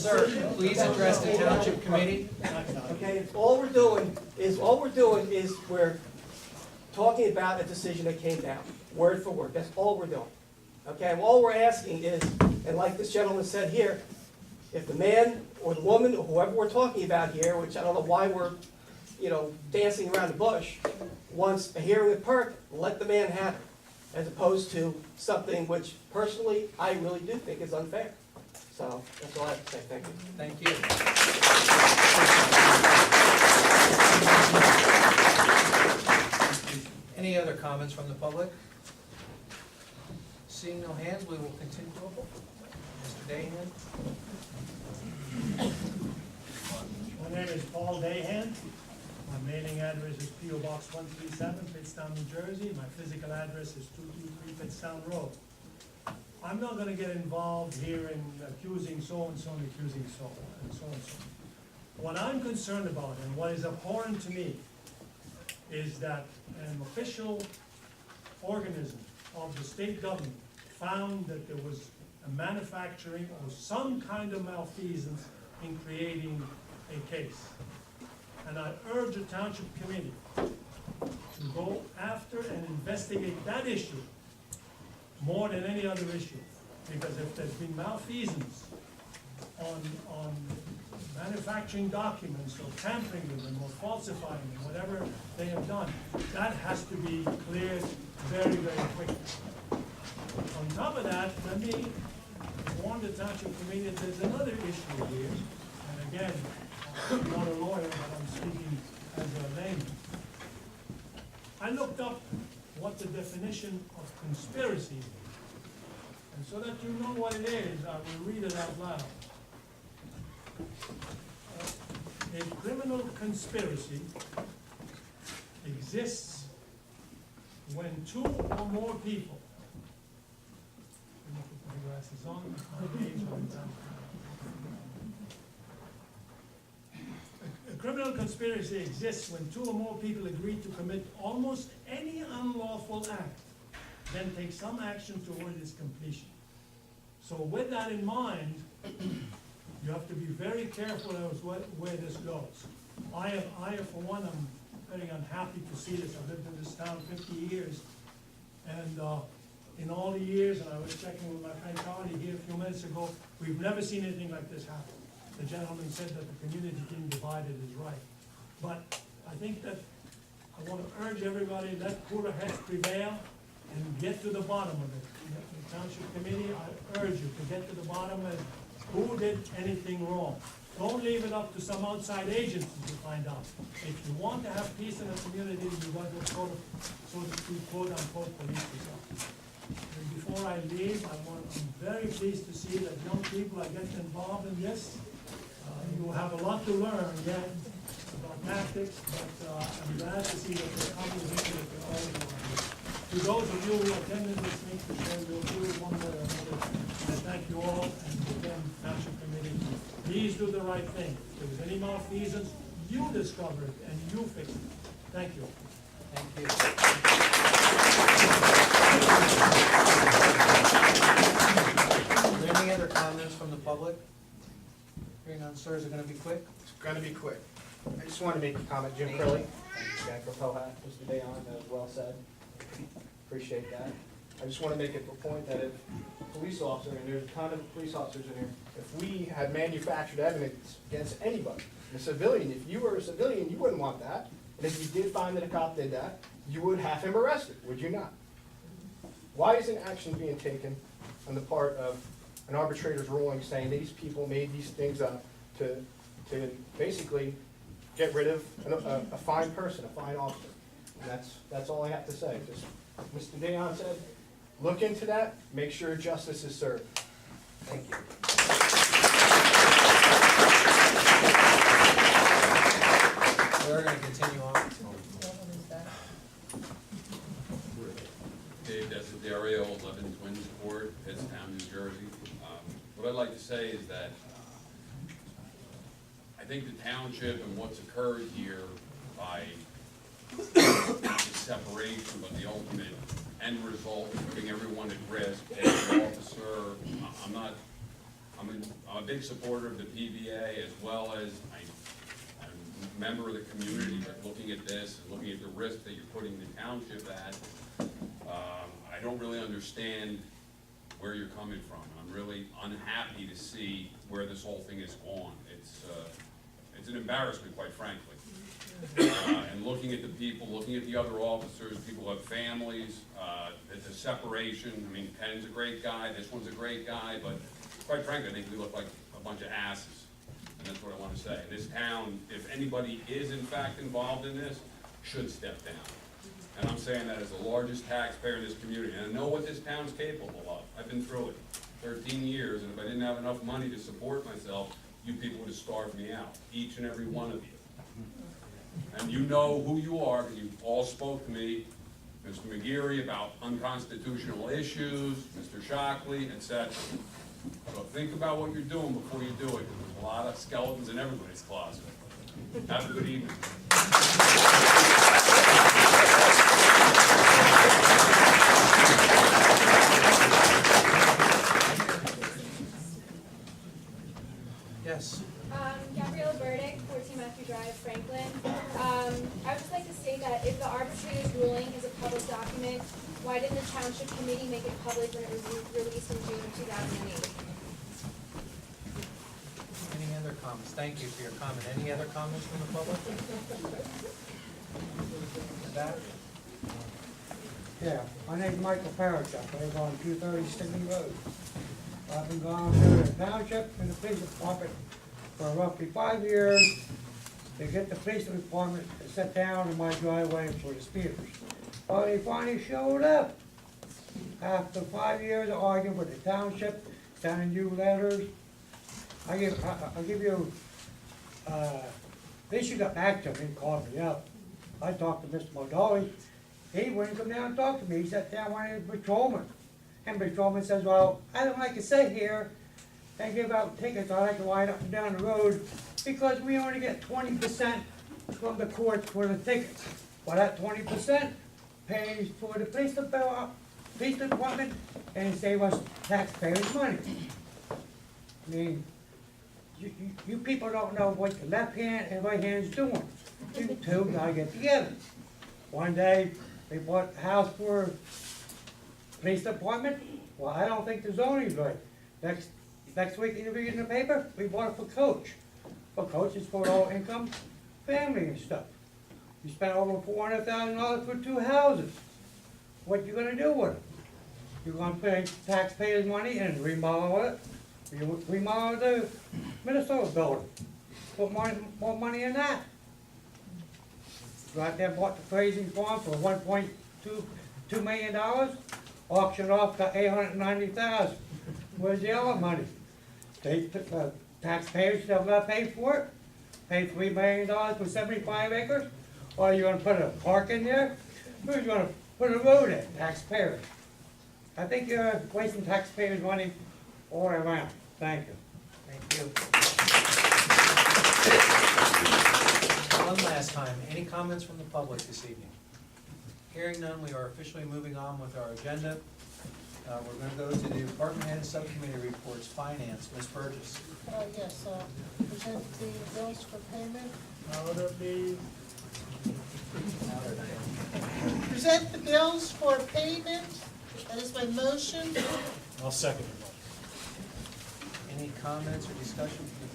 Sir, please address the township committee. Okay, all we're doing is we're talking about a decision that came down, word for word. That's all we're doing. Okay, and all we're asking is, and like this gentleman said here, if the man or the woman or whoever we're talking about here, which I don't know why we're, dancing around the bush, wants a hearing with PERC, let the man have it, as opposed to something which personally I really do think is unfair. So that's all I have to say. Thank you. Thank you. Any other comments from the public? Seeing no hands, we will continue to vote. Mr. Dahan. My name is Paul Dahan. My mailing address is P.O. Box 137, Pittstown, New Jersey. My physical address is 223 Pittstown Road. I'm not going to get involved here in accusing so-and-so and accusing so-and-so. What I'm concerned about and what is abhorrent to me is that an official organism of the state government found that there was a manufacturing or some kind of malfeasance in creating a case. And I urge the township committee to go after and investigate that issue more than any other issue. Because if there's been malfeasance on manufacturing documents or tampering with them or falsifying them, whatever they have done, that has to be cleared very, very quickly. On top of that, let me warn the township committee that there's another issue here. And again, I'm not a lawyer, but I'm speaking as a layman. I looked up what the definition of conspiracy is. And so that you know what it is, I will read it out loud. A criminal conspiracy exists when two or more people. Let me put my glasses on. My age went down. A criminal conspiracy exists when two or more people agree to commit almost any unlawful act, then take some action toward its completion. So with that in mind, you have to be very careful as where this goes. I for one, am very unhappy to see this. I've lived in this town 50 years, and in all the years, and I was checking with my friend Charlie here a few minutes ago, we've never seen anything like this happen. The gentleman said that the community being divided is right. But I think that I want to urge everybody, let cooler heads prevail and get to the bottom of it. The township committee, I urge you to get to the bottom of who did anything wrong. Don't leave it up to some outside agency to find out. If you want to have peace in the community, you've got to sort of, so to speak, quote unquote, police yourself. And before I leave, I'm very pleased to see that young people are getting involved in this. You have a lot to learn yet about tactics, but I'm glad to see that they're coming into it with all of you. To those of you who attended this meeting, we'll do it one way or another. I thank you all, and again, Township Committee, please do the right thing. If there was any malfeasance, you discover it and you fix it. Thank you. Thank you. Are there any other comments from the public? Hearing none, sir, is it going to be quick? It's going to be quick. I just want to make a comment, Jim Curley, Jennifer Pohat, Mr. Dayon, that was well said. Appreciate that. I just want to make it a point that if a police officer, and there's a ton of police officers in here, if we had manufactured evidence against anybody, a civilian, if you were a civilian, you wouldn't want that. And if you did find that a cop did that, you would have him arrested, would you not? Why isn't action being taken on the part of an arbitrator's ruling saying these people made these things up to basically get rid of a fine person, a fine officer? And that's all I have to say. Just Mr. Dayon said, look into that, make sure justice is served. Thank you. We're going to continue on. Dave Desiderio, 11 Twins Court, Pittstown, New Jersey. What I'd like to say is that I think the township and what's occurred here by not the separation, but the ultimate end result, putting everyone at risk, paying the officer, I'm a big supporter of the PVA, as well as I'm a member of the community, but looking at this and looking at the risk that you're putting the township at, I don't really understand where you're coming from. I'm really unhappy to see where this whole thing has gone. It's an embarrassment, quite frankly. And looking at the people, looking at the other officers, people who have families, the separation. I mean, Ken's a great guy, this one's a great guy, but quite frankly, I think we look like a bunch of asses. And that's what I want to say. This town, if anybody is in fact involved in this, should step down. And I'm saying that as the largest taxpayer in this community, and I know what this town's capable of. I've been through it 13 years, and if I didn't have enough money to support myself, you people would have starved me out, each and every one of you. And you know who you are, because you all spoke to me, Mr. McGeary, about unconstitutional issues, Mr. Shockley, etc. So think about what you're doing before you do it, because there's a lot of skeletons in everybody's closet. Have a good evening. Yes. Gabrielle Burdick, 14 Matthew Drive, Franklin. I would just like to state that if the arbitrator's ruling is a public document, why didn't the township committee make it public when it was released in June of 2008? Any other comments? Thank you for your comment. Any other comments from the public? That? Yeah, my name's Michael Parrish, I live on 230 Sydney Road. I've been going through the township and the police department for roughly 5 years to get the police department to sit down in my driveway for the speeders. Well, they finally showed up. After 5 years of arguing with the township, sending you letters, I'll give you, they should got back to me and called me up. I talked to Mr. Modoli. He wouldn't come down and talk to me. He sat down with his patrolman. And patrolman says, well, I don't like to sit here and give out tickets. I like to ride up and down the road because we only get 20% from the courts for the tickets. Well, that 20% pays for the police department and save us taxpayers' money. I mean, you people don't know what the left hand and right hand's doing. You two gotta get together. One day, they bought a house for police department. Well, I don't think the zoning's right. Next week, you read in the paper, we bought it for Coach. For Coach, it's for all income, family and stuff. You spent over $400,000 for 2 houses. What you gonna do with it? You're gonna pay taxpayers' money and remodel it. You remodel the Minnesota building. Put more money in that. Go out there and bought the Crazy Farm for $1.2 million. Auctioned off, got $890,000. Where's the other money? They took, taxpayers still gotta pay for it? Pay $3 million for 75 acres? Or are you gonna put a park in there? Who's gonna put a road in? Taxpayers. I think you're wasting taxpayers' money all around. Thank you. Thank you. One last time, any comments from the public this evening? Hearing none, we are officially moving on with our agenda. We're going to go to the department head and subcommittee reports. Finance, Ms. Burgess. Yes, present the bills for payment. Order, please. Present the bills for payment. That is my motion. I'll second it. Any comments or discussion from the